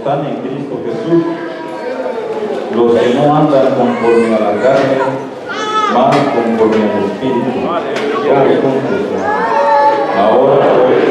están en Cristo Jesús, los que no andan conforme a la carne, más conforme al Espíritu. Ahora pues,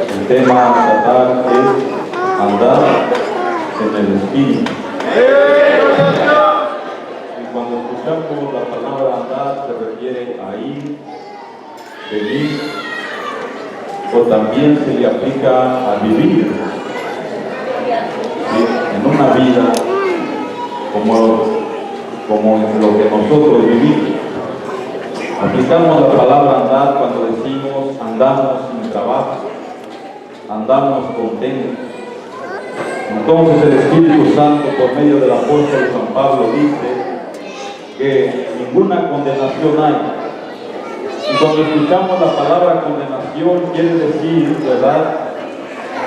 el tema a tratar es andar en el Espíritu. Y cuando escuchamos la palabra andar se refiere a ir, venir, o también se le aplica a vivir, ¿sí? En una vida como lo que nosotros vivimos. Aplicamos la palabra andar cuando decimos andamos sin trabajo, andamos contentos. Entonces el Espíritu Santo, por medio del apóstol San Pablo, dice que ninguna condenación hay. Y cuando escuchamos la palabra condenación, quiere decir, ¿verdad?,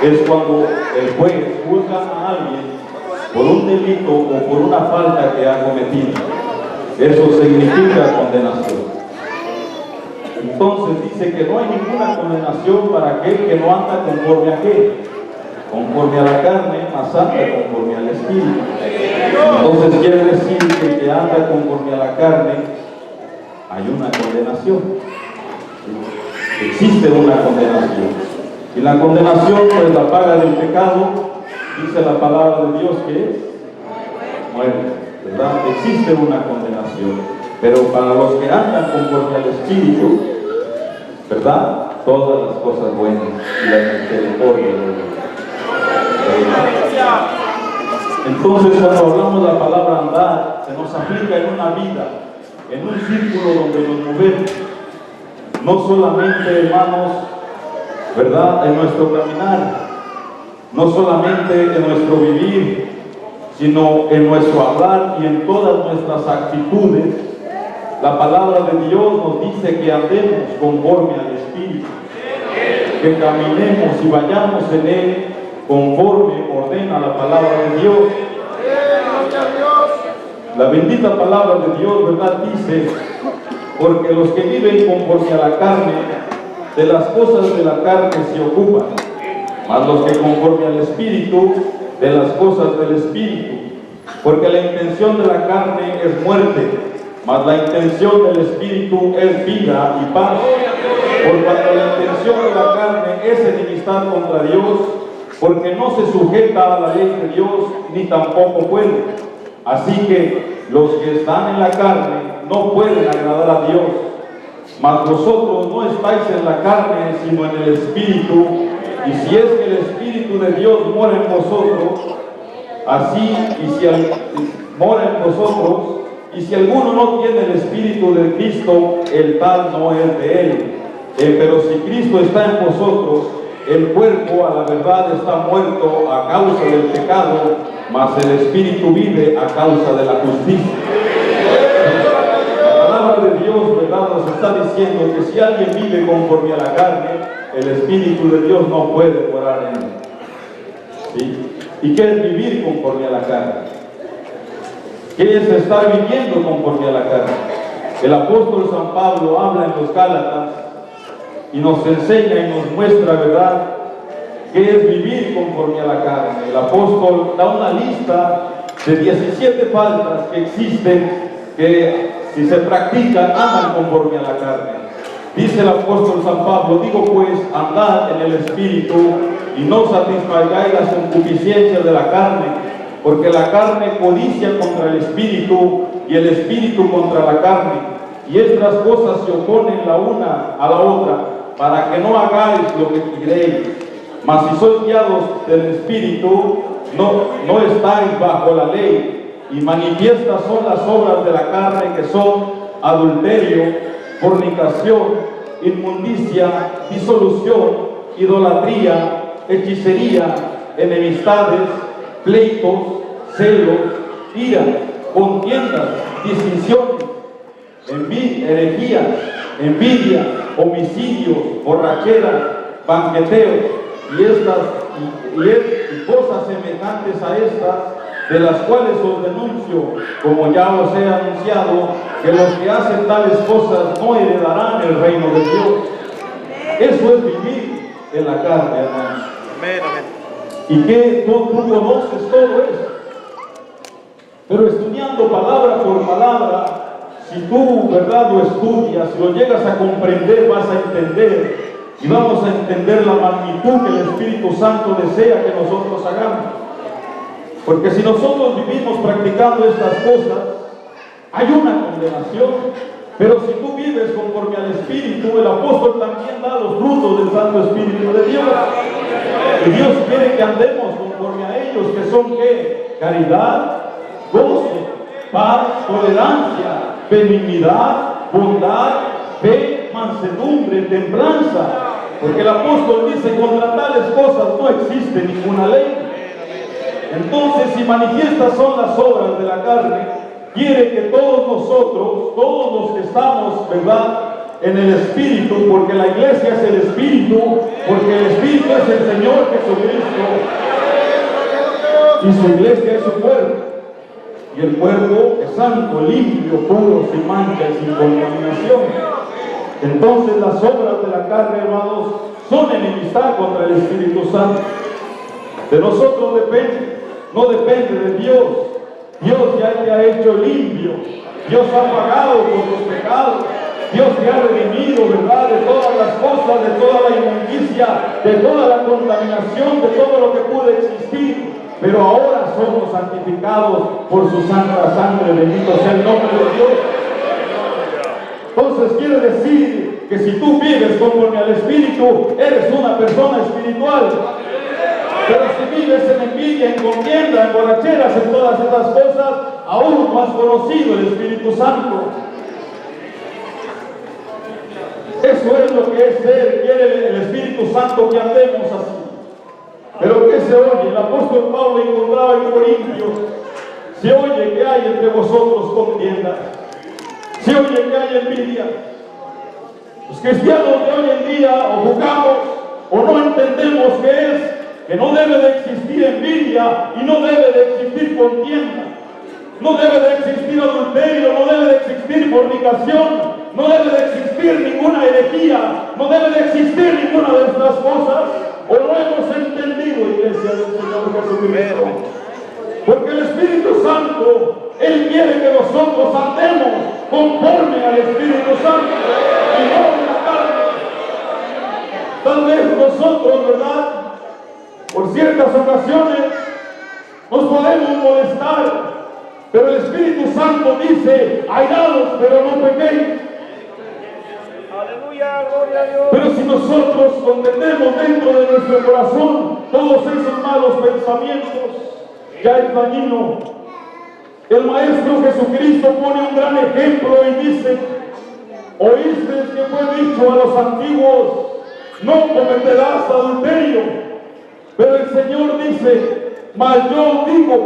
es cuando el juez juzga a alguien por un delito o por una falta que ha cometido. Eso significa condenación. Entonces dice que no hay ninguna condenación para aquel que no anda conforme a qué, conforme a la carne, mas anda conforme al Espíritu. Entonces quiere decir que el que anda conforme a la carne, hay una condenación. Existe una condenación. Y la condenación, pues la paga del pecado, dice la palabra de Dios que es muerte, ¿verdad? Existe una condenación. Pero para los que andan conforme al Espíritu, ¿verdad?, todas las cosas buenas y la misericordia de Dios. Entonces, cuando hablamos de la palabra andar, se nos aplica en una vida, en un círculo donde nos movemos. No solamente, hermanos, ¿verdad?, en nuestro caminar, no solamente en nuestro vivir, sino en nuestro hablar y en todas nuestras actitudes. La palabra de Dios nos dice que andemos conforme al Espíritu, que caminemos y vayamos en Él conforme ordena la palabra de Dios. La bendita palabra de Dios, ¿verdad?, dice, porque los que viven conforme a la carne, de las cosas de la carne se ocupan, mas los que conforme al Espíritu, de las cosas del Espíritu. Porque la intención de la carne es muerte, mas la intención del Espíritu es vida y paz. Por cuanto la intención de la carne es enemistad contra Dios, porque no se sujeta a la ley de Dios, ni tampoco puede. Así que los que están en la carne no pueden agradar a Dios. Mas vosotros no estáis en la carne, sino en el Espíritu. Y si es que el Espíritu de Dios mora en vosotros, así, y si mora en vosotros, y si alguno no tiene el Espíritu de Cristo, el tal no es de él. Pero si Cristo está en vosotros, el cuerpo a la verdad está muerto a causa del pecado, mas el Espíritu vive a causa de la justicia. La palabra de Dios, ¿verdad?, nos está diciendo que si alguien vive conforme a la carne, el Espíritu de Dios no puede morar en él. ¿Sí? ¿Y qué es vivir conforme a la carne? ¿Qué es estar viviendo conforme a la carne? El apóstol San Pablo habla en los Gálatas y nos enseña y nos muestra, ¿verdad?, qué es vivir conforme a la carne. El apóstol da una lista de 17 faltas que existen, que si se practican andan conforme a la carne. Dice el apóstol San Pablo: digo pues, andad en el Espíritu y no satisfagáis las concupiscencias de la carne, porque la carne codicia contra el Espíritu y el Espíritu contra la carne, y estas cosas se oponen la una a la otra, para que no hagáis lo que queréis. Mas si sois guiados del Espíritu, no estáis bajo la ley. Y manifiestas son las obras de la carne, que son adulterio, fornicación, inmundicia, disolución, idolatría, hechicería, enemistades, pleitos, celos, ira, contiendas, distinciones, herejías, envidia, homicidios, borracheras, banqueteos y cosas semejantes a estas, de las cuales os denuncio, como ya os he anunciado, que los que hacen tales cosas no heredarán el reino de Dios. Eso es vivir en la carne, hermano. Y que tú conoces todo eso. Pero estudiando palabra por palabra, si tú, ¿verdad?, lo estudias, si lo llegas a comprender, vas a entender. Y vamos a entender la magnitud que el Espíritu Santo desea que nosotros hagamos. Porque si nosotros vivimos practicando estas cosas, hay una condenación. Pero si tú vives conforme al Espíritu, el apóstol también da los frutos del Santo Espíritu de Dios. Y Dios quiere que andemos conforme a ellos, que son ¿qué? Caridad, gozo, paz, tolerancia, benignidad, bondad, fe, mansedumbre, templanza. Porque el apóstol dice, contra tales cosas no existe ninguna ley. Entonces, si manifiestas son las obras de la carne, quiere que todos nosotros, todos los que estamos, ¿verdad?, en el Espíritu, porque la iglesia es el Espíritu, porque el Espíritu es el Señor Jesucristo, y su iglesia es su cuerpo, y el cuerpo es santo, limpio, puro, sin mancha y sin contaminación. Entonces las obras de la carne, hermanos, son enemistad contra el Espíritu Santo. De nosotros depende, no depende de Dios. Dios ya te ha hecho limpio, Dios ha pagado por tus pecados, Dios te ha redimido, ¿verdad?, de todas las cosas, de toda la inmundicia, de toda la contaminación, de todo lo que puede existir. Pero ahora somos santificados por su santa sangre, bendito sea el nombre de Dios. Entonces quiere decir que si tú vives conforme al Espíritu, eres una persona espiritual. Pero si vives en envidia, en contienda, en borracheras, en todas esas cosas, aún no has conocido el Espíritu Santo. Eso es lo que es ser, quiere el Espíritu Santo que andemos así. Pero ¿qué se oye? El apóstol Pablo encontraba en Corintios, se oye que hay entre vosotros contienda, se oye que hay envidia. Los cristianos de hoy en día o jugamos o no entendemos qué es, que no debe de existir envidia y no debe de existir contienda, no debe de existir adulterio, no debe de existir fornicación, no debe de existir ninguna herejía, no debe de existir ninguna de estas cosas. ¿O no hemos entendido, iglesia del Señor Jesucristo? Porque el Espíritu Santo, Él quiere que nosotros andemos conforme al Espíritu Santo y no en la carne. Tal vez nosotros, ¿verdad?, por ciertas ocasiones nos podemos molestar, pero el Espíritu Santo dice, airados, pero no pequéis. Aleluya, gloria a Dios. Pero si nosotros contenemos dentro de nuestro corazón todos esos malos pensamientos, ya es dañino. El Maestro Jesucristo pone un gran ejemplo y dice, oísteis que fue dicho a los antiguos, no cometerás adulterio. Pero el Señor dice, mas yo digo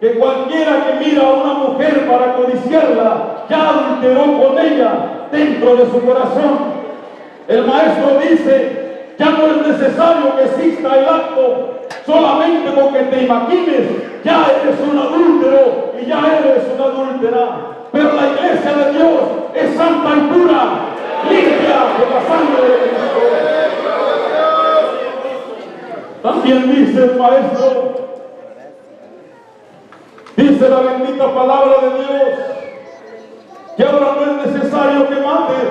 que cualquiera que mira a una mujer para codiciarla, ya adulteró con ella dentro de su corazón. El Maestro dice, ya no es necesario que exista el acto, solamente con que te imagines, ya eres un adúltero y ya eres una adúltera. Pero la iglesia de Dios es santa y pura, limpia por la sangre de Cristo. También dice el Maestro, dice la bendita palabra de Dios, que ahora no es necesario que mates,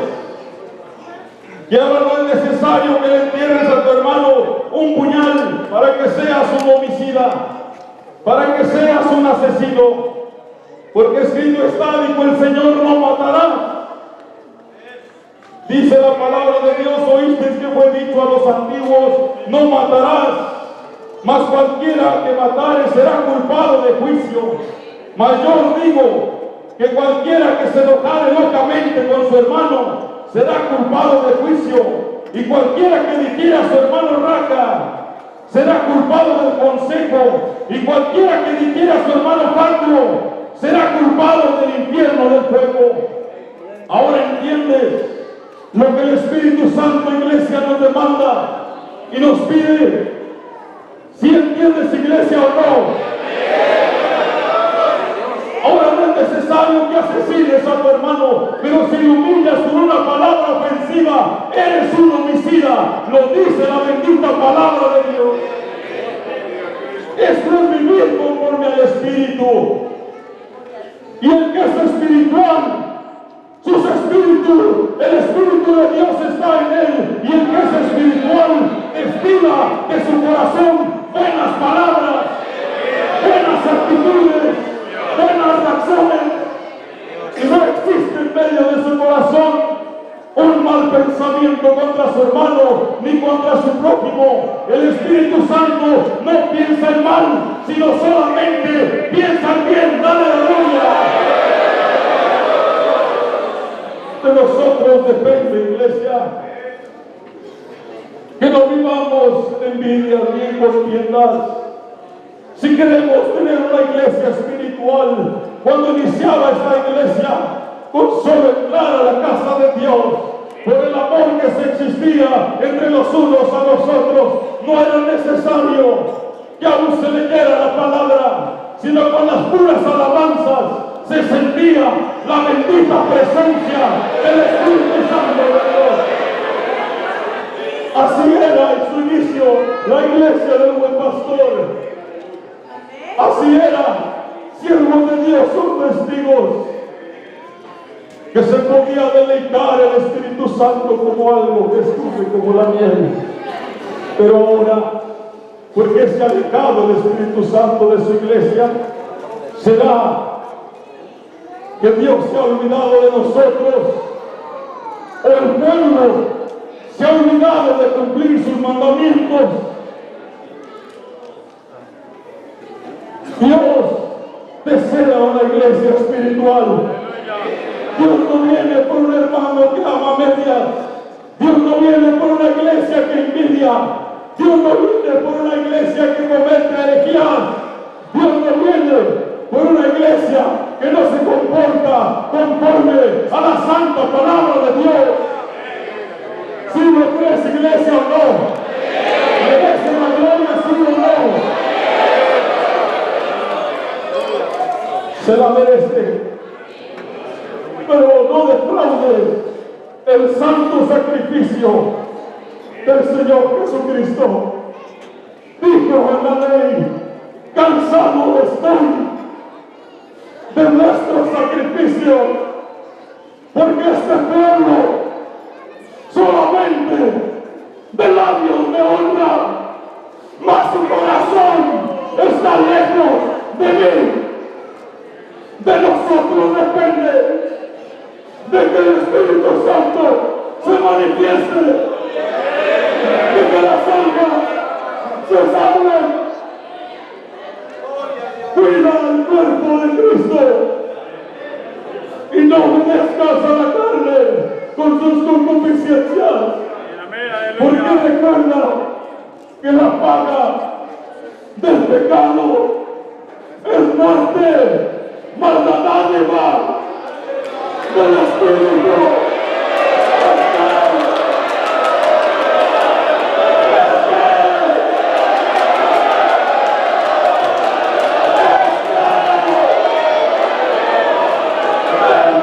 que ahora no es necesario que le entierres a tu hermano un puñal para que seas un homicida, para que seas un asesino, porque escrito está, dijo el Señor, no matarás. Dice la palabra de Dios, oísteis que fue dicho a los antiguos, no matarás, mas cualquiera que matare será culpado de juicio. Mas yo os digo que cualquiera que se enojare locamente con su hermano será culpado de juicio, y cualquiera que dijera a su hermano raca será culpado del consejo, y cualquiera que dijera a su hermano patrio será culpado del infierno del fuego. Ahora entiendes Lo que el Espíritu Santo, iglesia, nos demanda y nos pide, si entiendes, iglesia, o no. Ahora no es necesario que asesines a tu hermano, pero si lo humillas con una palabra ofensiva, eres un homicida. Lo dice la bendita palabra de Dios. Esto es vivir conforme al Espíritu. Y el que es espiritual, sus espíritus, el Espíritu de Dios está en él. Y el que es espiritual, estila de su corazón buenas palabras, buenas actitudes, buenas acciones. Y no existe en medio de su corazón un mal pensamiento contra su hermano ni contra su prójimo. El Espíritu Santo no piensa en mal, sino solamente piensa en bien. Dale la gloria. De nosotros depende, iglesia, que no vivamos envidias ni contiendas. Si queremos tener una iglesia espiritual, cuando iniciaba esta iglesia, con solo entrar a la casa de Dios, por el amor que se existía entre los unos a los otros, no era necesario que aún se leyera la palabra, sino con las puras alabanzas se sentía la bendita presencia del Espíritu Santo de Dios. Así era en su inicio la iglesia del buen pastor. Así era, siervos de Dios son testigos, que se podía deleitar el Espíritu Santo como algo que escupe como la miel. Pero ahora, porque se ha alejado el Espíritu Santo de su iglesia, será que Dios se ha olvidado de nosotros, o el pueblo se ha olvidado de cumplir sus mandamientos. Dios desea una iglesia espiritual. Dios no viene por un hermano que ama a medias. Dios no viene por una iglesia que envidia. Dios no viene por una iglesia que comete herejías. Dios no viene por una iglesia que no se comporta conforme a la santa palabra de Dios. Si lo crees, iglesia, o no, merece la gloria, sí o no. Se la merece, pero no defraude el santo sacrificio del Señor Jesucristo. Dijo en la ley: cansado estoy de nuestro sacrificio, porque este pueblo solamente de labios me honra, mas su corazón está lejos de mí. De nosotros depende de que el Espíritu Santo se manifieste, de que las almas se salven. Cuida el cuerpo de Cristo y no obedezcas a la carne con sus concupiscencias, porque recuerda que la paga del pecado es muerte. Mas la dádiva del Espíritu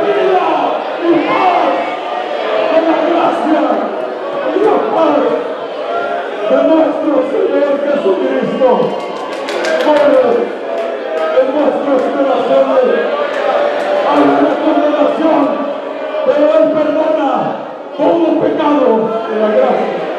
vida y paz, de la gracia y la paz de nuestro Señor Jesucristo. En nuestros corazones hay una condenación, pero Él perdona todo pecado de la gracia.